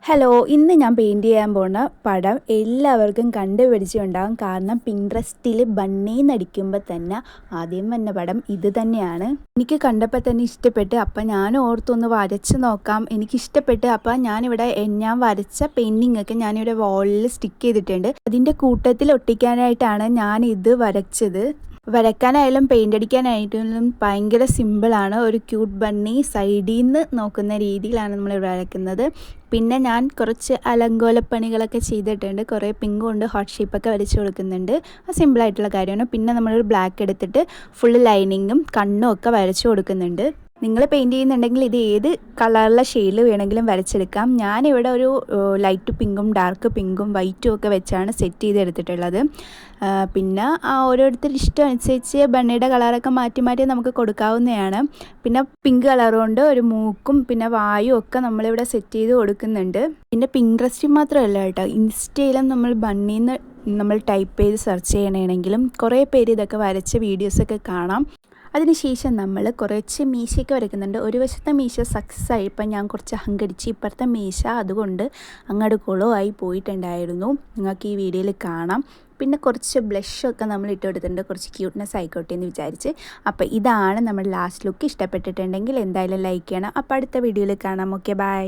Hello, ഇന്ന് ഞാൻ paint ചെയ്യാൻ പോകുന്ന പടം എല്ലാവർക്കും കണ്ടുപിടിച്ചുണ്ടാകും. കാരണം പിൻട്രസ്റ്റിൽ ബണ്ണീന്നടിക്കുമ്പോൾ തന്നെ ആദ്യം വന്ന പടം ഇത് തന്നെയാണ്. എനിക്ക് കണ്ടപ്പോൾ തന്നെ ഇഷ്ടപ്പെട്ട്. അപ്പം ഞാൻ ഓർത്തൊന്ന് വരച്ച് നോക്കാം. എനിക്കിഷ്ടപ്പെട്ട്. അപ്പം ഞാൻ വരച്ച പെയിൻറ്റിങ്ങൊക്കെ ഞാനിവിടെ വാളിൽ സ്റ്റിക്ക് ചെയ്തിട്ടുണ്ട്. അതിൻ്റെ കൂട്ടത്തിൽ ഒട്ടിക്കാനായിട്ടാണ് ഞാൻ ഇത് വരച്ചത്. വരയ്ക്കാനായാലും പെയിൻ്റ് അടിക്കാനായിട്ടും ഭയങ്കര സിമ്പിളാണ്. ഒരു ക്യൂട്ട് ബണ്ണി സൈഡിൽ നിന്ന് നോക്കുന്ന രീതിയിലാണ് നമ്മളിവിടെ വരയ്ക്കുന്നത്. പിന്നെ ഞാൻ കുറച്ച് അലങ്കോലപ്പണികളൊക്കെ ചെയ്തിട്ടുണ്ട്. കുറേ പിങ്ക് കൊണ്ട് ഹാർട്ട് ഷേപ്പൊക്കെ വരച്ച് കൊടുക്കുന്നുണ്ട്. അത് സിമ്പിളായിട്ടുള്ള കാര്യമാണ്. പിന്നെ നമ്മളൊരു ബ്ലാക്ക് എടുത്തിട്ട് ഫുള്ള് ലൈനിങ്ങും കണ്ണും ഒക്കെ വരച്ച് കൊടുക്കുന്നുണ്ട്. നിങ്ങൾ പെയിൻറ്റ് ചെയ്യുന്നുണ്ടെങ്കിൽ ഇത് ഏത് കളറിലെ ഷെയ്ഡിൽ വേണമെങ്കിലും വരച്ചെടുക്കാം. ഞാനിവിടെ ഒരു ലൈറ്റ് പിങ്കും ഡാർക്ക് പിങ്കും വൈറ്റും ഒക്കെ വെച്ചാണ് സെറ്റ് ചെയ്തെടുത്തിട്ടുള്ളത്. പിന്നെ ഓരോരുത്തരുടെ ഇഷ്ടം അനുസരിച്ച് ബണ്ണിയുടെ കളറൊക്കെ മാറ്റി മാറ്റി നമുക്ക് കൊടുക്കാവുന്നതാണ്. പിന്നെ പിങ്ക് കളർ കൊണ്ട് ഒരു മൂക്കും പിന്നെ വായും ഒക്കെ നമ്മളിവിടെ സെറ്റ് ചെയ്ത് കൊടുക്കുന്നുണ്ട്. പിന്നെ പിൻട്രസ്റ്റ് മാത്രമല്ല കേട്ടോ, ഇൻസ്റ്റയിലും നമ്മൾ ടൈപ്പ് ചെയ്ത് സെർച്ച് ചെയ്യണമെങ്കിലും കുറേ പേര് ഇതൊക്കെ വരച്ച വീഡിയോസൊക്കെ കാണാം. അതിനുശേഷം നമ്മൾ കുറച്ച് മീശയൊക്കെ വരയ്ക്കുന്നുണ്ട്. ഒരു വശത്തെ മീശ സക്സസ് ആയപ്പോൾ ഞാൻ കുറച്ച് അഹങ്കരിച്ച് ഇപ്പുറത്തെ മീശ അതുകൊണ്ട് അങ്ങോട്ട് കുളമായി പോയിട്ടുണ്ടായിരുന്നു. നിങ്ങൾക്ക് ഈ വീഡിയോയിൽ കാണാം. പിന്നെ കുറച്ച് ബ്ലഷൊക്കെ നമ്മൾ ഇട്ട് കൊടുത്തിട്ടുണ്ട്, കുറച്ച് ക്യൂട്ട്നെസ് ആയിക്കോട്ടെ എന്ന് വിചാരിച്ച്. അപ്പോൾ ഇതാണ് നമ്മുടെ ലാസ്റ്റ് ലുക്ക്. ഇഷ്ടപ്പെട്ടിട്ടുണ്ടെങ്കിൽ എന്തായാലും ലൈക്ക് ചെയ്യണം. അപ്പോൾ അടുത്ത വീഡിയോയിൽ കാണാം. Okay, by.